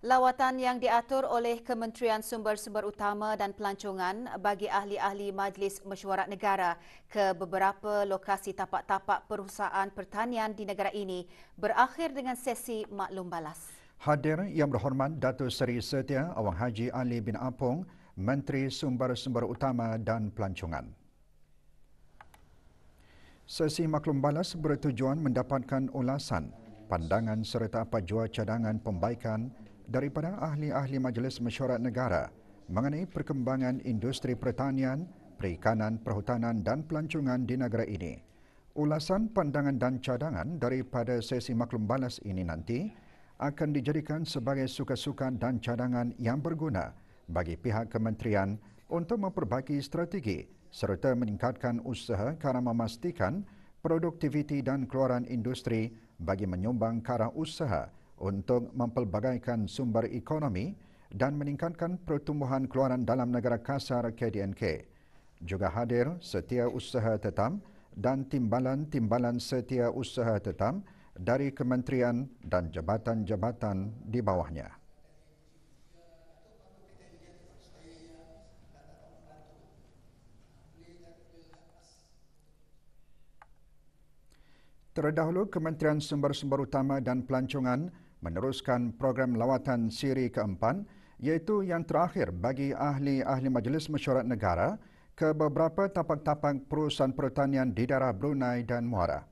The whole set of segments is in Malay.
Lawatan yang diatur oleh Kementerian Sumber-Sumber Utama dan Pelancongan bagi ahli-ahli Majlis Mesyuarat Negara ke beberapa lokasi tapak-tapak perusahaan pertanian di negara ini berakhir dengan sesi maklum balas. Hadir Yang Berhormat Datuk Seri Setia Awang Haji Ali bin Apong, Menteri Sumber-Sumber Utama dan Pelancongan. Sesi maklum balas bertujuan mendapatkan ulasan, pandangan serta jua cadangan pembaikan daripada ahli-ahli Majlis Mesyuarat Negara mengenai perkembangan industri pertanian, perikanan, perhutanan dan pelancongan di negara ini. Ulasan, pandangan dan cadangan daripada sesi maklum balas ini nanti akan dijadikan sebagai sukan-sukan dan cadangan yang berguna bagi pihak kementerian untuk memperbaiki strategi serta meningkatkan usaha kerana memastikan produktiviti dan keluaran industri bagi menyumbang ke arah usaha untuk mempelbagaikan sumber ekonomi dan meningkatkan pertumbuhan keluaran dalam negara kasar KDNK. Juga hadir Setia Usaha Tetam dan timbalan-timbalan Setia Usaha Tetam dari kementerian dan jabatan-jabatan di bawahnya. Terdahulu, Kementerian Sumber-Sumber Utama dan Pelancongan meneruskan program lawatan siri keempat iaitu yang terakhir bagi ahli-ahli Majlis Mesyuarat Negara ke beberapa tapak-tapak perusahaan pertanian di daerah Brunei dan Muara.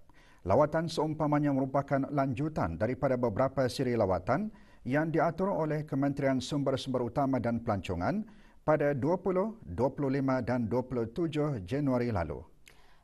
Lawatan seumpamanya merupakan lanjutan daripada beberapa siri lawatan yang diatur oleh Kementerian Sumber-Sumber Utama dan Pelancongan pada 20, 25 dan 27 Januari lalu.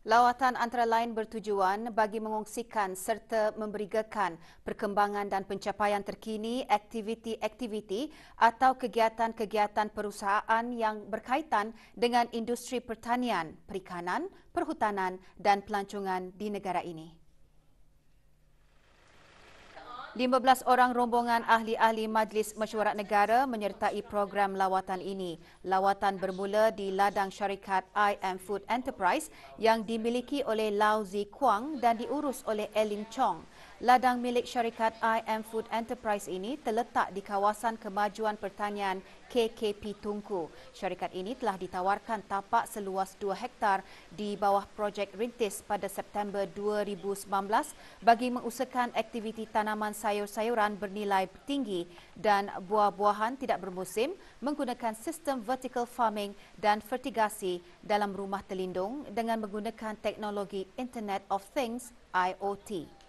Lawatan antara lain bertujuan bagi mengongsikan serta memberigakan perkembangan dan pencapaian terkini aktiviti-aktiviti atau kegiatan-kegiatan perusahaan yang berkaitan dengan industri pertanian, perikanan, perhutanan dan pelancongan di negara ini. 15 orang rombongan ahli-ahli Majlis Mesyuarat Negara menyertai program lawatan ini. Lawatan bermula di ladang syarikat IM Food Enterprise yang dimiliki oleh Lau Zi Kuang dan diurus oleh Eling Chong. Ladang milik syarikat IM Food Enterprise ini terletak di kawasan kemajuan pertanian KKP Tunku. Syarikat ini telah ditawarkan tapak seluas 2 hektar di bawah projek rintis pada September 2019 bagi mengusahakan aktiviti tanaman sayur-sayuran bernilai tinggi dan buah-buahan tidak bermusim menggunakan sistem vertical farming dan fertigasi dalam rumah terlindung dengan menggunakan teknologi Internet of Things IoT.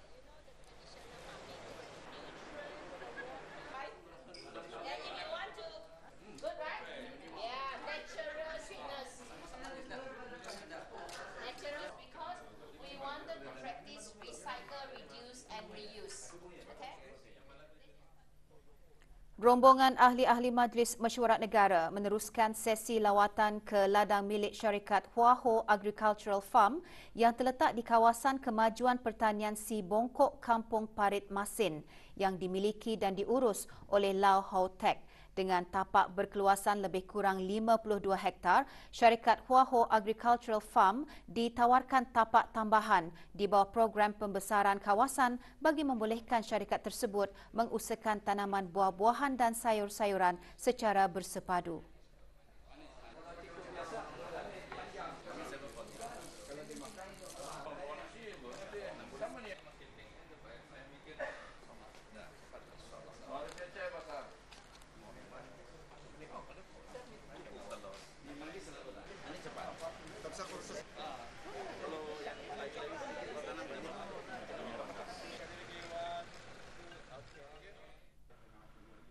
Rombongan ahli-ahli Majlis Mesyuarat Negara meneruskan sesi lawatan ke ladang milik syarikat Hua Ho Agricultural Farm yang terletak di kawasan kemajuan pertanian Si Bongkok, Kampung Parit Masin yang dimiliki dan diurus oleh Lau Hau Tech. Dengan tapak berkeluasan lebih kurang 52 hektar, syarikat Hua Ho Agricultural Farm ditawarkan tapak tambahan di bawah program pembesaran kawasan bagi membolehkan syarikat tersebut mengusahakan tanaman buah-buahan dan sayur-sayuran secara bersepadu.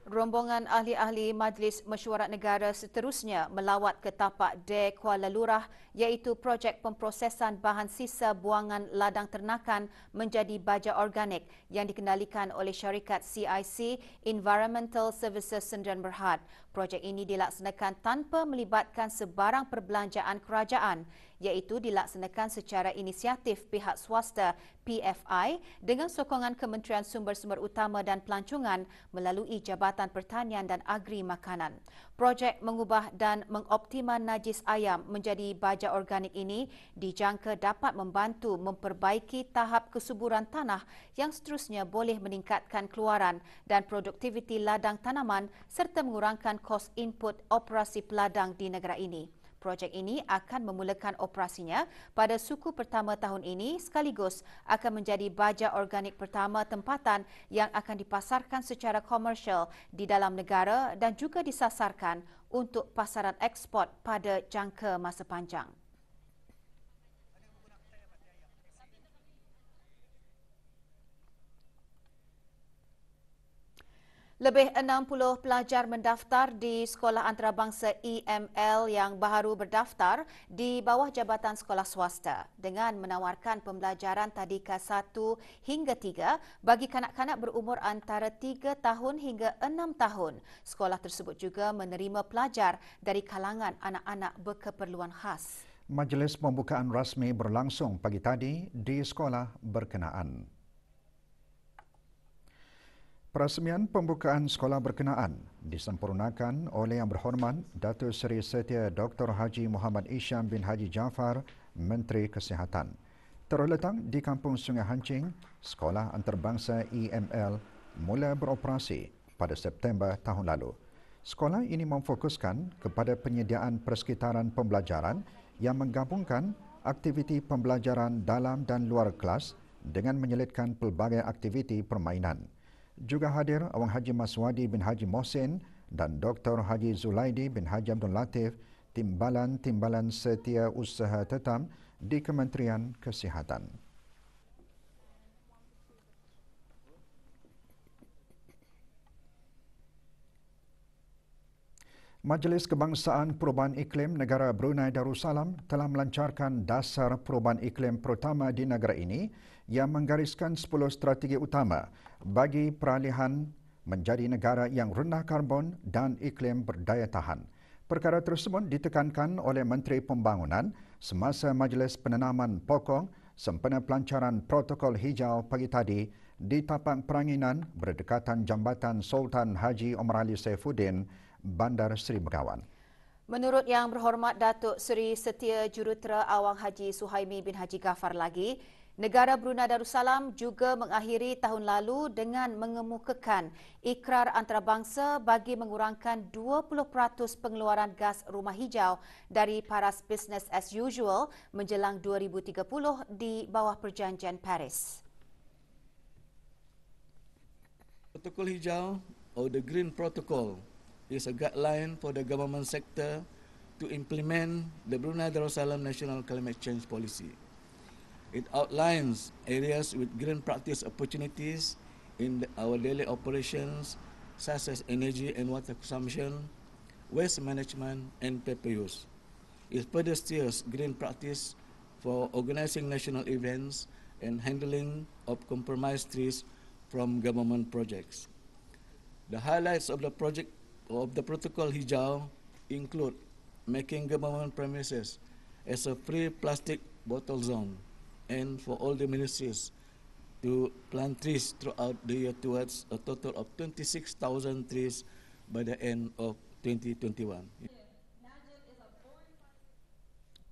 Rombongan ahli-ahli Majlis Mesyuarat Negara seterusnya melawat ke tapak DARE Kuala Lurah iaitu projek pemprosesan bahan sisa buangan ladang ternakan menjadi baja organik yang dikendalikan oleh syarikat CIC Environmental Services Sdn Bhd. Projek ini dilaksanakan tanpa melibatkan sebarang perbelanjaan kerajaan iaitu dilaksanakan secara inisiatif pihak swasta PFI dengan sokongan Kementerian Sumber-Sumber Utama dan Pelancongan melalui Jabatan Jabatan Pertanian dan Agri Makanan. Projek mengubah dan mengoptimal najis ayam menjadi baja organik ini dijangka dapat membantu memperbaiki tahap kesuburan tanah yang seterusnya boleh meningkatkan keluaran dan produktiviti ladang tanaman serta mengurangkan kos input operasi peladang di negara ini. Projek ini akan memulakan operasinya pada suku pertama tahun ini sekaligus akan menjadi baja organik pertama tempatan yang akan dipasarkan secara komersial di dalam negara dan juga disasarkan untuk pasaran ekspor pada jangka masa panjang. Lebih 60 pelajar mendaftar di Sekolah Antarabangsa EML yang baru berdaftar di bawah Jabatan Sekolah Swasta dengan menawarkan pembelajaran tadika 1 hingga 3 bagi kanak-kanak berumur antara 3 tahun hingga 6 tahun. Sekolah tersebut juga menerima pelajar dari kalangan anak-anak berkeperluan khas. Majlis pembukaan rasmi berlangsung pagi tadi di sekolah berkenaan. Perasmian pembukaan sekolah berkenaan disempurnakan oleh Yang Berhormat Datuk Seri Setia Dr. Haji Muhammad Isham bin Haji Jaafar, Menteri Kesihatan. Terletak di Kampung Sungai Hancing, Sekolah Antarabangsa EML mula beroperasi pada September tahun lalu. Sekolah ini memfokuskan kepada penyediaan persekitaran pembelajaran yang menggabungkan aktiviti pembelajaran dalam dan luar kelas dengan menyelitkan pelbagai aktiviti permainan. Juga hadir Awang Haji Maswadi bin Haji Mohsin dan Dr. Haji Zulaidi bin Haji Abdul Latif, Timbalan Setia Usaha Tetap di Kementerian Kesihatan. Majlis Kebangsaan Perubahan Iklim Negara Brunei Darussalam telah melancarkan dasar perubahan iklim pertama di negara ini yang menggariskan 10 strategi utama bagi peralihan menjadi negara yang rendah karbon dan iklim berdaya tahan. Perkara tersebut ditekankan oleh Menteri Pembangunan semasa Majlis Penanaman Pokok sempena pelancaran protokol hijau pagi tadi di tapak peranginan berdekatan Jambatan Sultan Haji Omar Ali Saifuddin, Bandar Seri Begawan. Menurut Yang Berhormat Datuk Seri Setia Jurutera Awang Haji Suhaimi bin Haji Ghaffar lagi, negara Brunei Darussalam juga mengakhiri tahun lalu dengan mengemukakan ikrar antarabangsa bagi mengurangkan 20% pengeluaran gas rumah hijau dari paras business as usual menjelang 2030 di bawah Perjanjian Paris. Protokol hijau or the Green Protocol is a guideline for the government sector to implement the Brunei Darussalam National Climate Change Policy. It outlines areas with green practice opportunities in our daily operations, such as energy and water consumption, waste management, and paper use. It further steers green practice for organizing national events and handling of compromised trees from government projects. The highlights of the Protocol Hijau include making government premises as a free plastic bottle zone and for all the ministries to plant trees throughout the year towards a total of 26,000 trees by the end of 2021.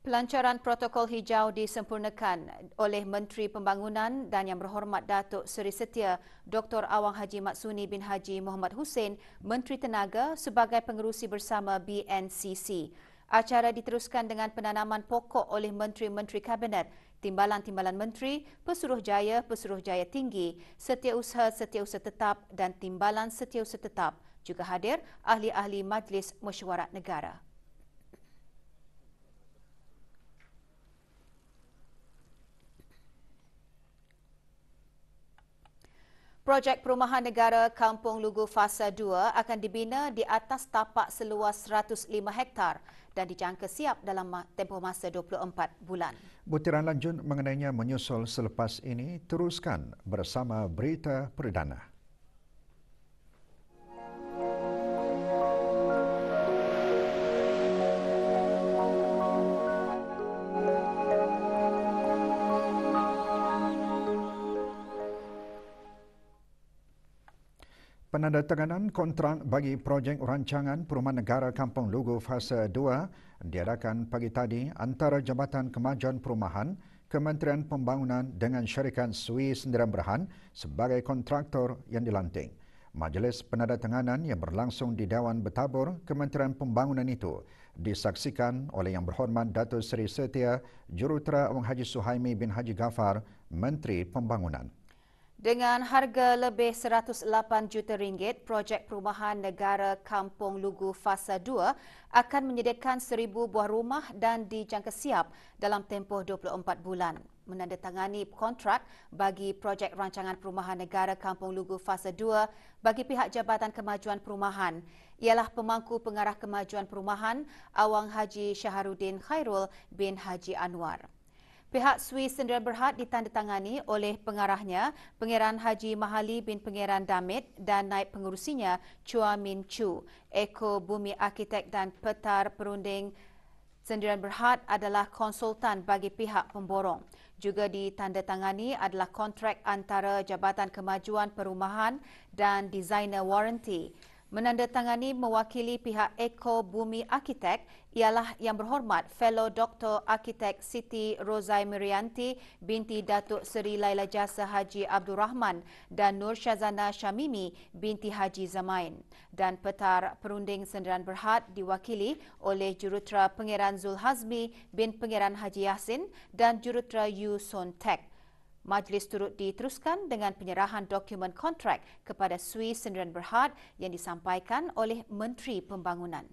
Pelancaran protokol hijau disempurnakan oleh Menteri Pembangunan dan Yang Berhormat Datuk Seri Setia Dr. Awang Haji Matsuni bin Haji Muhammad Hussein, Menteri Tenaga sebagai pengerusi bersama BNCC. Acara diteruskan dengan penanaman pokok oleh Menteri-Menteri Kabinet, Timbalan-Timbalan Menteri, Pesuruhjaya Tinggi, Setiausaha Tetap dan Timbalan Setiausaha Tetap. Juga hadir ahli-ahli Majlis Mesyuarat Negara. Projek Perumahan Negara Kampung Lugu Fasa 2 akan dibina di atas tapak seluas 105 hektar dan dijangka siap dalam tempoh masa 24 bulan. Butiran lanjut mengenainya menyusul selepas ini, teruskan bersama Berita Perdana. Penandatanganan kontrak bagi projek rancangan Perumahan Negara Kampung Lugu Fasa 2 diadakan pagi tadi antara Jabatan Kemajuan Perumahan, Kementerian Pembangunan dengan syarikat Sui Sendirian Berhad sebagai kontraktor yang dilantik. Majlis penandatanganan yang berlangsung di Dewan Bertabur Kementerian Pembangunan itu disaksikan oleh Yang Berhormat Datuk Seri Setia Jurutera Awang Haji Suhaimi bin Haji Ghaffar, Menteri Pembangunan. Dengan harga lebih RM108 juta, projek perumahan negara Kampung Lugu Fasa 2 akan menyediakan 1,000 buah rumah dan dijangka siap dalam tempoh 24 bulan. Menandatangani kontrak bagi projek rancangan perumahan negara Kampung Lugu Fasa 2 bagi pihak Jabatan Kemajuan Perumahan ialah pemangku pengarah kemajuan perumahan Awang Haji Syaharuddin Khairul bin Haji Anwar. Pihak Sui Sendirian Berhad ditandatangani oleh pengarahnya, Pangeran Haji Mahali bin Pangeran Damit dan naib pengurusinya Chua Min Chu. Eko Bumi Arkitek dan Petar Perunding Sendirian Berhad adalah konsultan bagi pihak pemborong. Juga ditandatangani adalah kontrak antara Jabatan Kemajuan Perumahan dan designer warranty. Menandatangani mewakili pihak Eko Bumi Arkitek ialah Yang Berhormat Fellow Dr. Arkitek Siti Rozai Mirianti binti Datuk Seri Laila Jasa Haji Abdul Rahman dan Nur Syazana Syamimi binti Haji Zamain. Dan Petar Perunding Sendirian Berhad diwakili oleh Jurutera Pangeran Zul Hazmi bin Pangeran Haji Yassin dan Jurutera Yu Son Tek. Majlis turut diteruskan dengan penyerahan dokumen kontrak kepada Sui Sendirian Berhad yang disampaikan oleh Menteri Pembangunan.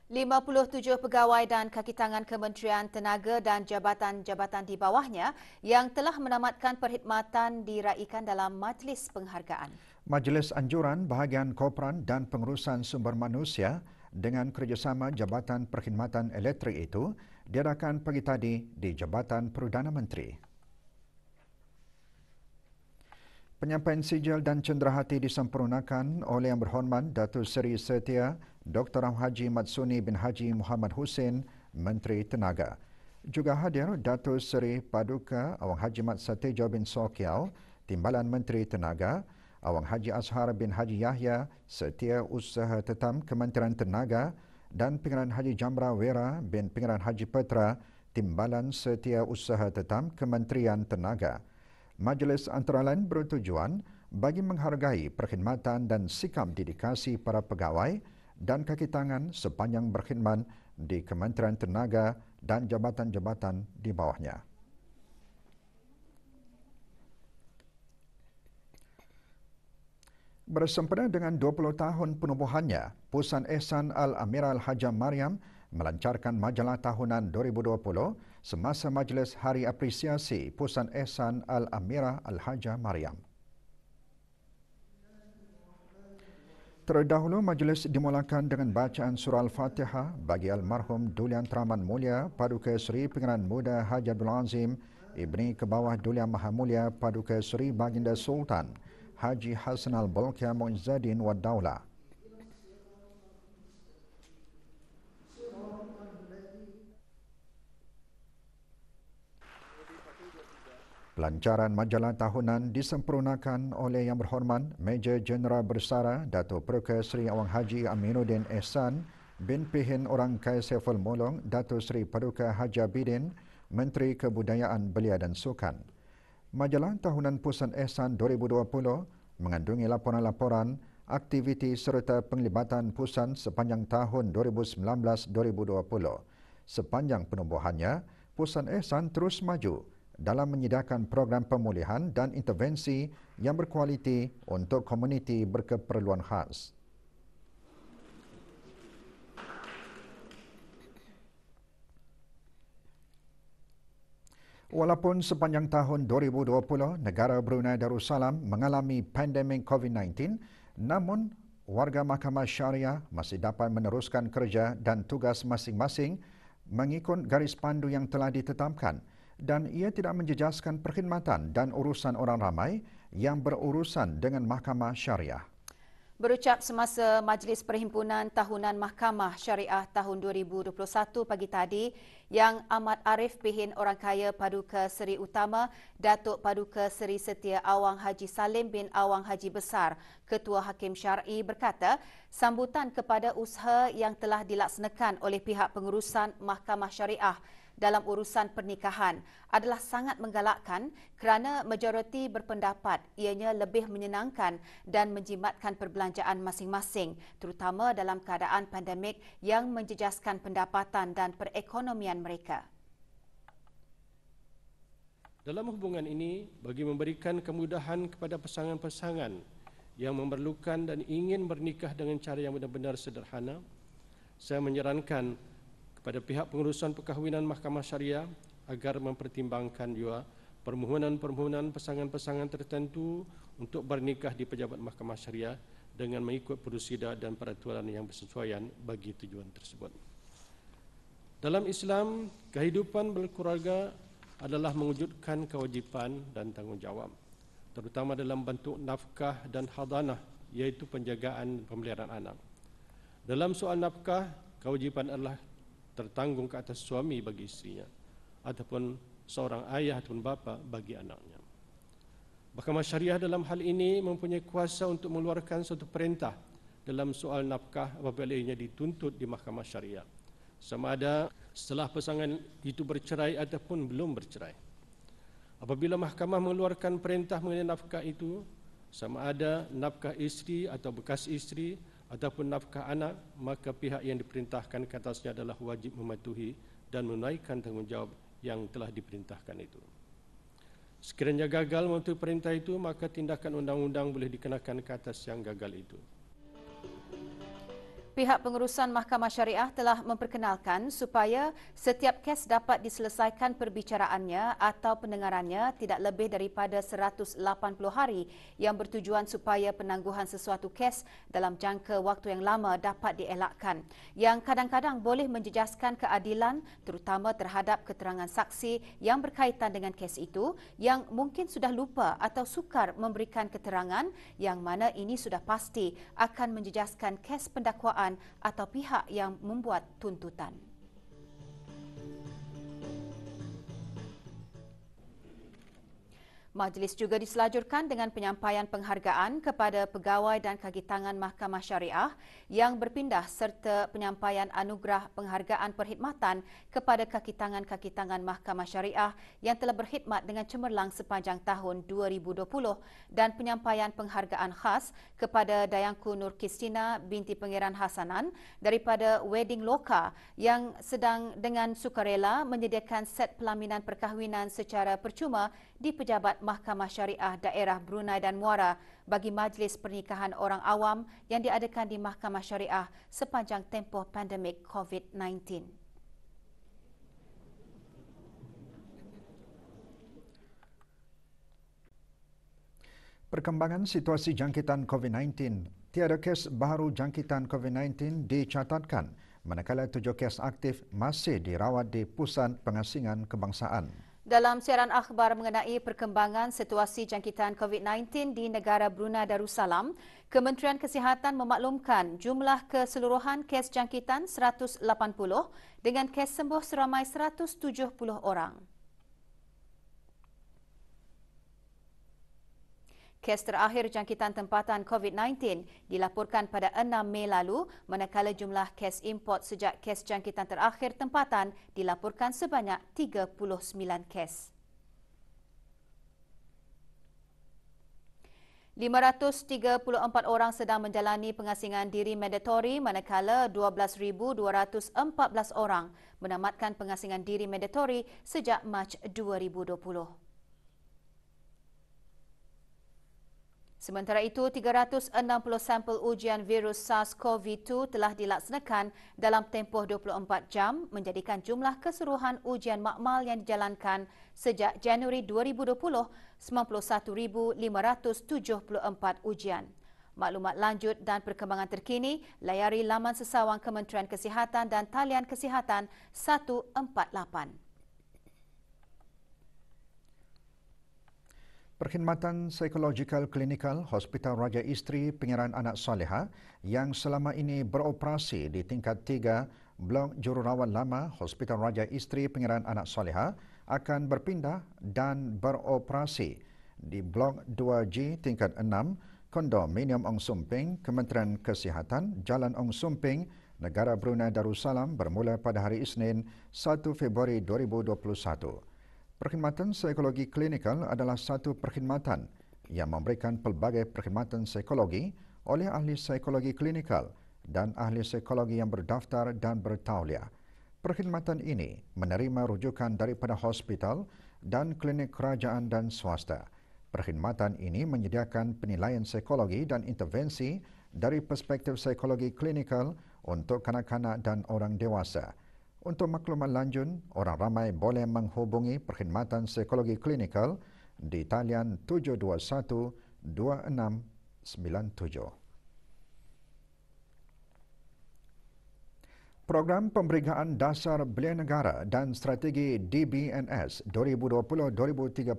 ...57 pegawai dan kaki tangan Kementerian Tenaga dan jabatan-jabatan di bawahnya yang telah menamatkan perkhidmatan diraikan dalam majlis penghargaan. Majlis Anjuran Bahagian Korporan dan Pengurusan Sumber Manusia dengan kerjasama Jabatan Perkhidmatan Elektrik itu diadakan pagi tadi di Jabatan Perdana Menteri. Penyampaian sijil dan cenderahati disempurnakan oleh Yang Berhormat Datuk Seri Setia Dr. Haji Matsuni bin Haji Muhammad Hussein, Menteri Tenaga. Juga hadir Datuk Seri Paduka Awang Haji Mat Satejo bin Sokiau, Timbalan Menteri Tenaga, Awang Haji Azhar bin Haji Yahya, Setia Usaha Tetam Kementerian Tenaga dan Pangeran Haji Jamra Wera bin Pangeran Haji Petra, Timbalan Setia Usaha Tetam Kementerian Tenaga. Majlis antara lain bertujuan bagi menghargai perkhidmatan dan sikap dedikasi para pegawai dan kaki tangan sepanjang berkhidmat di Kementerian Tenaga dan jabatan-jabatan di bawahnya. Bersempena dengan 20 tahun penubuhannya, Pusat Ehsan Al-Amirah Al-Hajah Mariam melancarkan majalah tahunan 2020 semasa Majlis Hari Apresiasi Pusat Ehsan Al-Amirah Al-Hajah Mariam. Terdahulu, majlis dimulakan dengan bacaan surah Al-Fatihah bagi almarhum Dulian Teraman Mulia Paduka Seri Pangeran Muda Haji Abdul Azim, Ibni Kebawah Dulian Maha Mulia Paduka Seri Baginda Sultan Haji Hassan Al-Bolkiah Muizzadin Wad Daulah. Pelancaran majalah tahunan disempurnakan oleh Yang Berhormat Major Jeneral Bersara Datuk Perka Seri Awang Haji Aminuddin Ehsan bin Pihin Orang Kaya Saiful Mulong Datuk Seri Paduka Haji Abidin, Menteri Kebudayaan Belia dan Sukan. Majalah tahunan Pusat Ehsan 2020 mengandungi laporan-laporan, aktiviti serta penglibatan pusat sepanjang tahun 2019-2020. Sepanjang penubuhannya, Pusat Ehsan terus maju dalam menyediakan program pemulihan dan intervensi yang berkualiti untuk komuniti berkeperluan khas. Walaupun sepanjang tahun 2020 negara Brunei Darussalam mengalami pandemik COVID-19, namun warga Mahkamah Syariah masih dapat meneruskan kerja dan tugas masing-masing mengikut garis pandu yang telah ditetapkan dan ia tidak menjejaskan perkhidmatan dan urusan orang ramai yang berurusan dengan Mahkamah Syariah. Berucap semasa Majlis Perhimpunan Tahunan Mahkamah Syariah tahun 2021 pagi tadi, Yang Amat Arif Pihin Orang Kaya Paduka Seri Utama, Datuk Paduka Seri Setia Awang Haji Salim bin Awang Haji Besar, Ketua Hakim Syar'i berkata, sambutan kepada usaha yang telah dilaksanakan oleh pihak pengurusan Mahkamah Syariah dalam urusan pernikahan adalah sangat menggalakkan kerana majoriti berpendapat ianya lebih menyenangkan dan menjimatkan perbelanjaan masing-masing, terutama dalam keadaan pandemik yang menjejaskan pendapatan dan perekonomian mereka. Dalam hubungan ini, bagi memberikan kemudahan kepada pasangan-pasangan yang memerlukan dan ingin bernikah dengan cara yang benar-benar sederhana, saya menyarankan kepada pihak pengurusan perkahwinan Mahkamah Syariah agar mempertimbangkan juga permohonan-permohonan pasangan-pasangan tertentu untuk bernikah di pejabat Mahkamah Syariah dengan mengikut prosedur dan peraturan yang bersesuaian bagi tujuan tersebut. Dalam Islam, kehidupan berkeluarga adalah mewujudkan kewajipan dan tanggungjawab, terutama dalam bentuk nafkah dan hadanah, iaitu penjagaan dan pemeliharaan anak. Dalam soal nafkah, kewajipan adalah tertanggung ke atas suami bagi isterinya ataupun seorang ayah ataupun bapa bagi anaknya. Mahkamah Syariah dalam hal ini mempunyai kuasa untuk mengeluarkan suatu perintah dalam soal nafkah apabila ianya dituntut di Mahkamah Syariah, sama ada setelah pasangan itu bercerai ataupun belum bercerai. Apabila mahkamah mengeluarkan perintah mengenai nafkah itu, sama ada nafkah isteri atau bekas isteri ataupun nafkah anak, maka pihak yang diperintahkan ke atasnya adalah wajib mematuhi dan menunaikan tanggungjawab yang telah diperintahkan itu. Sekiranya gagal mematuhi perintah itu, maka tindakan undang-undang boleh dikenakan ke atas yang gagal itu. Pihak pengurusan Mahkamah Syariah telah memperkenalkan supaya setiap kes dapat diselesaikan perbicaraannya atau pendengarannya tidak lebih daripada 180 hari yang bertujuan supaya penangguhan sesuatu kes dalam jangka waktu yang lama dapat dielakkan, yang kadang-kadang boleh menjejaskan keadilan terutama terhadap keterangan saksi yang berkaitan dengan kes itu yang mungkin sudah lupa atau sukar memberikan keterangan yang mana ini sudah pasti akan menjejaskan kes pendakwaan atau pihak yang membuat tuntutan. Majlis juga diselajurkan dengan penyampaian penghargaan kepada pegawai dan kaki tangan Mahkamah Syariah yang berpindah serta penyampaian anugerah penghargaan perkhidmatan kepada kaki tangan Mahkamah Syariah yang telah berkhidmat dengan cemerlang sepanjang tahun 2020 dan penyampaian penghargaan khas kepada Dayangku Nur Kristina binti Pangeran Hasanan daripada Wedding Loka yang sedang dengan sukarela menyediakan set pelaminan perkahwinan secara percuma di pejabat Mahkamah Syariah Daerah Brunei dan Muara bagi majlis pernikahan orang awam yang diadakan di Mahkamah Syariah sepanjang tempoh pandemik COVID-19. Perkembangan situasi jangkitan COVID-19. Tiada kes baru jangkitan COVID-19 dicatatkan, manakala 7 kes aktif masih dirawat di Pusat Pengasingan Kebangsaan. Dalam siaran akhbar mengenai perkembangan situasi jangkitan COVID-19 di negara Brunei Darussalam, Kementerian Kesihatan memaklumkan jumlah keseluruhan kes jangkitan 180 dengan kes sembuh seramai 170 orang. Kes terakhir jangkitan tempatan COVID-19 dilaporkan pada 6 Mei lalu, manakala jumlah kes import sejak kes jangkitan terakhir tempatan dilaporkan sebanyak 39 kes. 534 orang sedang menjalani pengasingan diri mandatori, manakala 12,214 orang menamatkan pengasingan diri mandatori sejak Mac 2020. Sementara itu, 360 sampel ujian virus SARS-CoV-2 telah dilaksanakan dalam tempoh 24 jam, menjadikan jumlah keseluruhan ujian makmal yang dijalankan sejak Januari 2020, 91,574 ujian. Maklumat lanjut dan perkembangan terkini, layari laman sesawang Kementerian Kesihatan dan talian Kesihatan 148. Perkhidmatan psikologikal klinikal Hospital Raja Isteri Pengeran Anak Soleha yang selama ini beroperasi di tingkat 3 Blok Jururawat Lama Hospital Raja Isteri Pengeran Anak Soleha akan berpindah dan beroperasi di Blok 2G tingkat 6 Kondominium Ong Sumping, Kementerian Kesihatan, Jalan Ong Sumping, Negara Brunei Darussalam bermula pada hari Isnin 1 Februari 2021. Perkhidmatan psikologi klinikal adalah satu perkhidmatan yang memberikan pelbagai perkhidmatan psikologi oleh ahli psikologi klinikal dan ahli psikologi yang berdaftar dan bertauliah. Perkhidmatan ini menerima rujukan daripada hospital dan klinik kerajaan dan swasta. Perkhidmatan ini menyediakan penilaian psikologi dan intervensi dari perspektif psikologi klinikal untuk kanak-kanak dan orang dewasa. Untuk maklumat lanjut, orang ramai boleh menghubungi perkhidmatan psikologi klinikal di talian 721-2697. Program Pemberigaan Dasar Belia Negara dan Strategi DBNS 2020-2035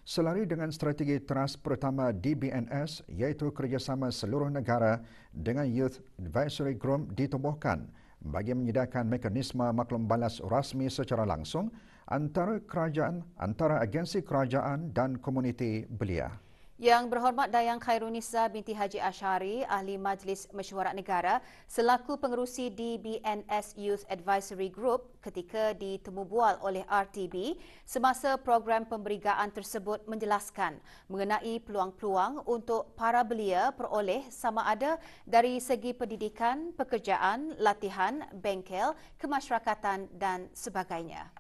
selari dengan strategi teras pertama DBNS iaitu kerjasama seluruh negara dengan Youth Advisory Group ditubuhkan bagi menyediakan mekanisme maklum balas rasmi secara langsung antara agensi kerajaan dan komuniti belia. Yang berhormat Dayang Khairunisa binti Haji Ashari, Ahli Majlis Mesyuarat Negara selaku pengerusi DBNS Youth Advisory Group ketika ditemubual oleh RTB semasa program pemberigaan tersebut menjelaskan mengenai peluang-peluang untuk para belia peroleh sama ada dari segi pendidikan, pekerjaan, latihan, bengkel, kemasyarakatan dan sebagainya.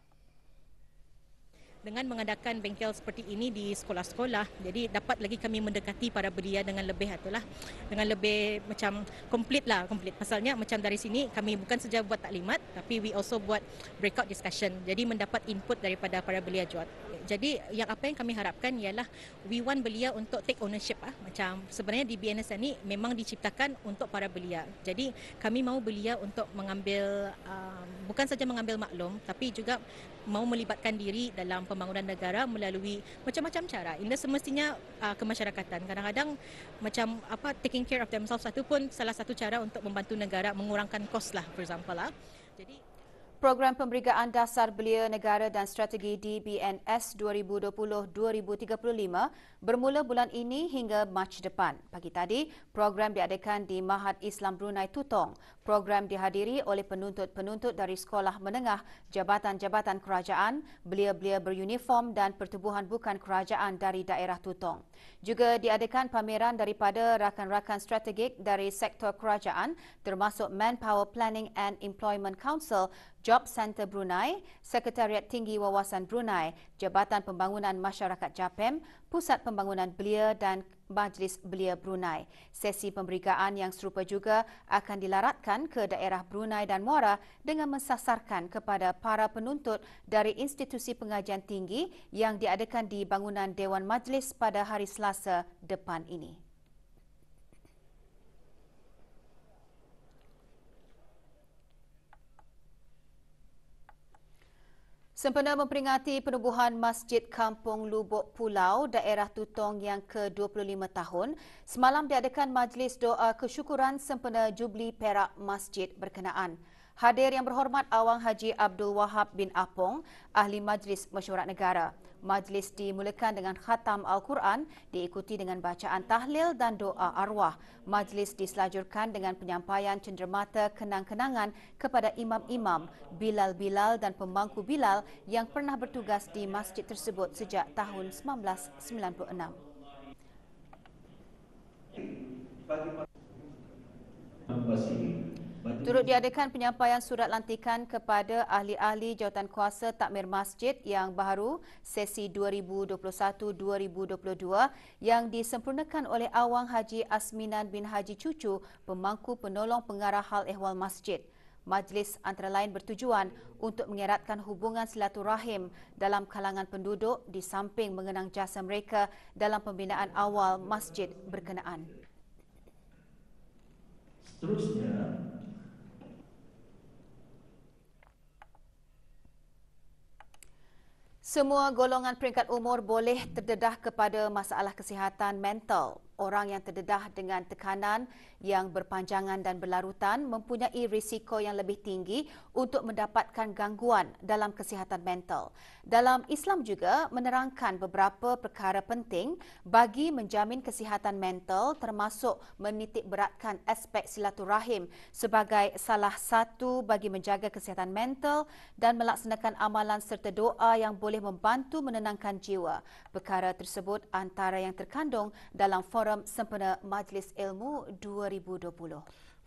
Dengan mengadakan bengkel seperti ini di sekolah-sekolah, jadi dapat lagi kami mendekati para belia dengan lebih dengan lebih macam komplit. Pasalnya macam dari sini kami bukan saja buat taklimat, tapi we also buat breakout discussion. Jadi mendapat input daripada para belia juga. Jadi apa yang kami harapkan ialah we want belia untuk take ownership. Macam sebenarnya di BNS ini memang diciptakan untuk para belia. Jadi kami mahu belia untuk mengambil bukan saja mengambil maklum, tapi juga mahu melibatkan diri dalam pembangunan negara melalui macam-macam cara. Ini semestinya kemasyarakatan. Kadang-kadang macam taking care of themselves itu pun salah satu cara untuk membantu negara mengurangkan kos lah, for example lah. Jadi Program Pemberigaan Dasar Belia Negara dan Strategi DBNS 2020-2035 bermula bulan ini hingga Mac depan. Pagi tadi, program diadakan di Mahat Islam Brunei Tutong. Program dihadiri oleh penuntut-penuntut dari sekolah menengah, jabatan-jabatan kerajaan, belia-belia beruniform dan pertubuhan bukan kerajaan dari daerah Tutong. Juga diadakan pameran daripada rakan-rakan strategik dari sektor kerajaan termasuk Manpower Planning and Employment Council, Job Center Brunei, Sekretariat Tinggi Wawasan Brunei, Jabatan Pembangunan Masyarakat JAPEM, Pusat Pembangunan Belia dan Majlis Belia Brunei. Sesi pemberigaan yang serupa juga akan dilaratkan ke daerah Brunei dan Muara dengan mensasarkan kepada para penuntut dari institusi pengajian tinggi yang diadakan di bangunan Dewan Majlis pada hari Selasa depan ini. Sempena memperingati penubuhan Masjid Kampung Lubuk Pulau daerah Tutong yang ke-25 tahun, semalam diadakan majlis doa kesyukuran sempena Jubli Perak Masjid berkenaan. Hadir yang berhormat Awang Haji Abdul Wahab bin Apong, Ahli Majlis Mesyuarat Negara. Majlis dimulakan dengan khatam Al-Quran, diikuti dengan bacaan tahlil dan doa arwah. Majlis diselajurkan dengan penyampaian cenderamata kenang-kenangan kepada imam-imam, bilal-bilal dan pemangku bilal yang pernah bertugas di masjid tersebut sejak tahun 1996. Turut diadakan penyampaian surat lantikan kepada ahli-ahli jawatankuasa takmir masjid yang baru sesi 2021-2022 yang disempurnakan oleh Awang Haji Asminan bin Haji Cucu, pemangku penolong pengarah hal ehwal masjid. Majlis antara lain bertujuan untuk mengeratkan hubungan silaturahim dalam kalangan penduduk di samping mengenang jasa mereka dalam pembinaan awal masjid berkenaan. Seterusnya, Semua golongan peringkat umur boleh terdedah kepada masalah kesihatan mental. Orang yang terdedah dengan tekanan yang berpanjangan dan berlarutan mempunyai risiko yang lebih tinggi untuk mendapatkan gangguan dalam kesihatan mental. Dalam Islam juga menerangkan beberapa perkara penting bagi menjamin kesihatan mental termasuk menitik beratkan aspek silaturahim sebagai salah satu bagi menjaga kesihatan mental dan melaksanakan amalan serta doa yang boleh membantu menenangkan jiwa. Perkara tersebut antara yang terkandung dalam Forum Sempena Majlis Ilmu 2020.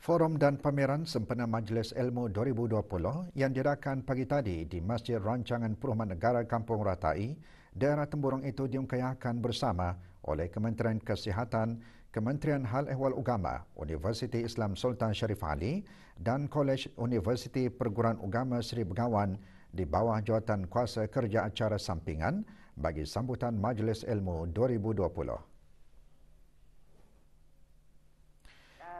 Forum dan pameran Sempena Majlis Ilmu 2020 yang diadakan pagi tadi di Masjid Rancangan Perumahan Negara Kampung Ratai, daerah Temburong itu diungkayahkan bersama oleh Kementerian Kesihatan, Kementerian Hal Ehwal Ugama, Universiti Islam Sultan Sharif Ali dan Kolej Universiti Perguruan Ugama Seri Begawan di bawah jawatan kuasa kerja acara sampingan bagi sambutan Majlis Ilmu 2020.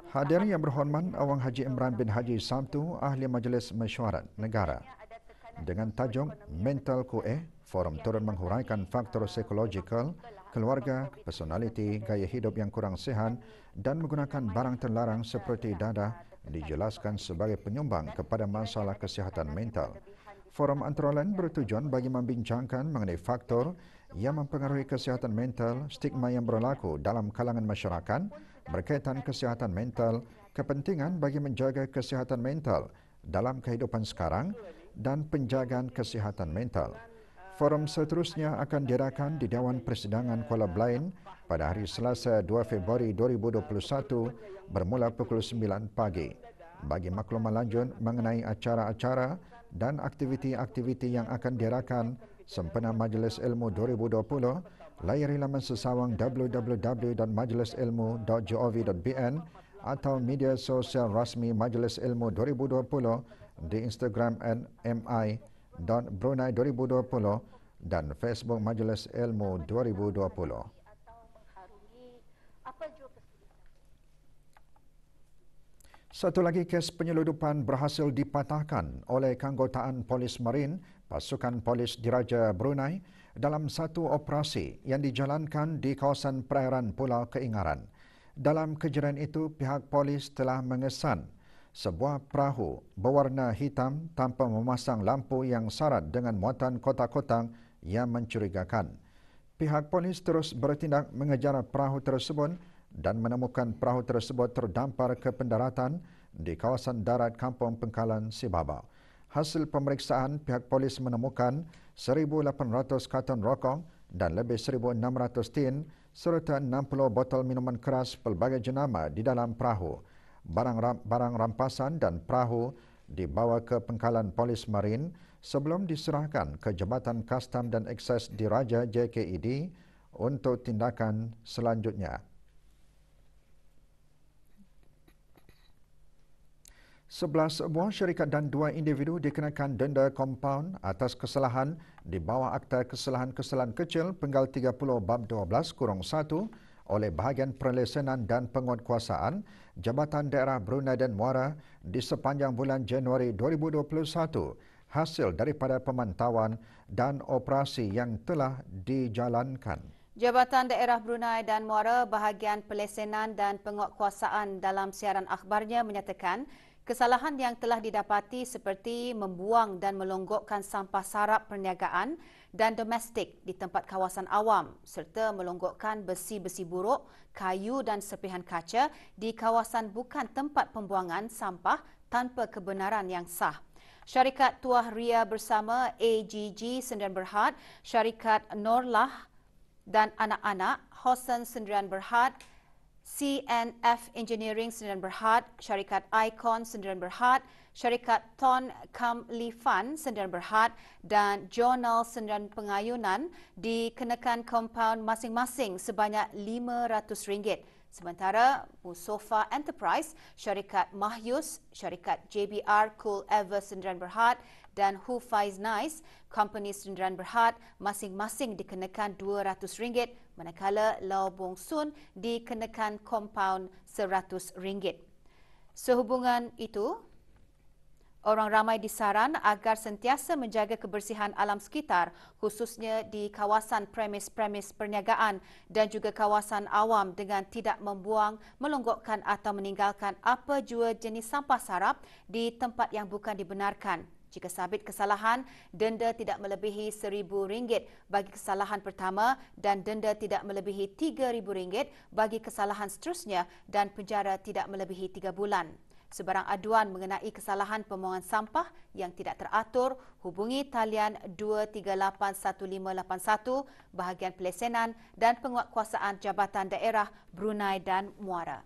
Hadirin yang berhormat, Awang Haji Imran bin Haji Sabtu, Ahli Majlis Mesyuarat Negara. Dengan tajuk Mental QA, forum turut menghuraikan faktor psikologikal, keluarga, personaliti, gaya hidup yang kurang sihat dan menggunakan barang terlarang seperti dadah dijelaskan sebagai penyumbang kepada masalah kesihatan mental. Forum antara lain bertujuan bagi membincangkan mengenai faktor yang mempengaruhi kesihatan mental, stigma yang berlaku dalam kalangan masyarakat berkaitan kesihatan mental, kepentingan bagi menjaga kesihatan mental dalam kehidupan sekarang dan penjagaan kesihatan mental. Forum seterusnya akan diadakan di Dewan Persidangan Kuala Blain pada hari Selasa 2 Februari 2021 bermula pukul 9 pagi. Bagi maklumat lanjut mengenai acara-acara dan aktiviti-aktiviti yang akan diadakan Sempena Majlis Ilmu 2020, layari laman sesawang www.majlisilmu.gov.bn atau media sosial rasmi Majlis Ilmu 2020 di Instagram @mi.brunei2020 dan Facebook Majlis Ilmu 2020. Satu lagi kes penyeludupan berhasil dipatahkan oleh keanggotaan Polis Marin, Pasukan Polis Diraja Brunei dalam satu operasi yang dijalankan di kawasan perairan Pulau Keingaran. Dalam kejadian itu, pihak polis telah mengesan sebuah perahu berwarna hitam tanpa memasang lampu yang syarat dengan muatan kotak-kotak yang mencurigakan. Pihak polis terus bertindak mengejar perahu tersebut dan menemukan perahu tersebut terdampar ke pendaratan di kawasan darat Kampung Pengkalan, Sibaba. Hasil pemeriksaan, pihak polis menemukan 1,800 karton rokok dan lebih 1,600 tin serta 60 botol minuman keras pelbagai jenama di dalam perahu. Barang rampasan dan perahu dibawa ke Pengkalan Polis Marin sebelum diserahkan ke Jabatan Kastam dan Ekses Diraja JKED untuk tindakan selanjutnya. 11 buah syarikat dan 2 individu dikenakan denda kompaun atas kesalahan di bawah Akta Kesalahan-Kesalahan Kecil Penggal 30 Bab 12-1 oleh Bahagian Perlesenan dan Penguatkuasaan Jabatan Daerah Brunei dan Muara di sepanjang bulan Januari 2021 hasil daripada pemantauan dan operasi yang telah dijalankan. Jabatan Daerah Brunei dan Muara Bahagian Perlesenan dan Penguatkuasaan dalam siaran akhbarnya menyatakan kesalahan yang telah didapati seperti membuang dan melonggokkan sampah sarap perniagaan dan domestik di tempat kawasan awam serta melonggokkan besi-besi buruk, kayu dan serpihan kaca di kawasan bukan tempat pembuangan sampah tanpa kebenaran yang sah. Syarikat Tuah Ria Bersama AGG Sendirian Berhad, Syarikat Norlah dan Anak-Anak, Hosen Sendirian Berhad, CNF Engineering Sendirian Berhad, Syarikat Icon Sendirian Berhad, Syarikat Ton Kam Lifan Sendirian Berhad dan Jurnal Sendirian Pengayunan dikenakan kompaun masing-masing sebanyak RM500. Sementara Musofa Enterprise, Syarikat Mahyus, Syarikat JBR Cool Ever Sendirian Berhad dan Hufaiz Nice, Company Sendirian Berhad masing-masing dikenakan RM200, manakala Lau Bong Sun dikenakan kompaun RM100. Sehubungan itu, Orang ramai disaran agar sentiasa menjaga kebersihan alam sekitar, khususnya di kawasan premis-premis perniagaan dan juga kawasan awam dengan tidak membuang, melonggokkan atau meninggalkan apa jua jenis sampah sarap di tempat yang bukan dibenarkan. Jika sabit kesalahan, denda tidak melebihi RM1,000 bagi kesalahan pertama dan denda tidak melebihi RM3,000 bagi kesalahan seterusnya dan penjara tidak melebihi 3 bulan. Sebarang aduan mengenai kesalahan pembuangan sampah yang tidak teratur, hubungi talian 2381581 bahagian pelesenan dan penguatkuasaan Jabatan Daerah Brunei dan Muara.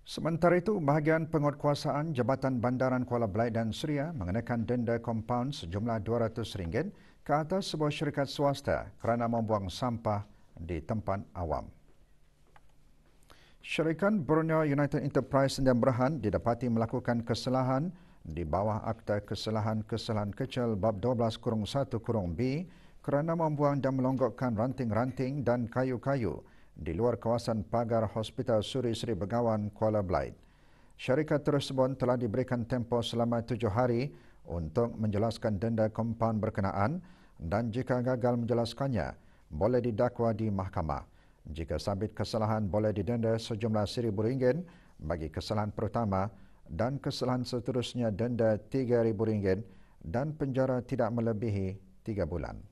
Sementara itu, bahagian penguatkuasaan Jabatan Bandaran Kuala Belait dan Suria mengenakan denda kompaun sejumlah RM200 ke atas sebuah syarikat swasta kerana membuang sampah di tempat awam. Syarikat Borneo United Enterprise Sdn Bhd didapati melakukan kesalahan di bawah Akta Kesalahan-Kesalahan Kecil Bab 12-1-B kerana membuang dan melonggokkan ranting-ranting dan kayu-kayu di luar kawasan pagar Hospital Suri Sri Begawan, Kuala Belait. Syarikat tersebut telah diberikan tempoh selama 7 hari untuk menjelaskan denda kompaun berkenaan dan jika gagal menjelaskannya, boleh didakwa di mahkamah. Jika sabit kesalahan, boleh didenda sejumlah RM1,000 bagi kesalahan pertama dan kesalahan seterusnya denda RM3,000 dan penjara tidak melebihi 3 bulan.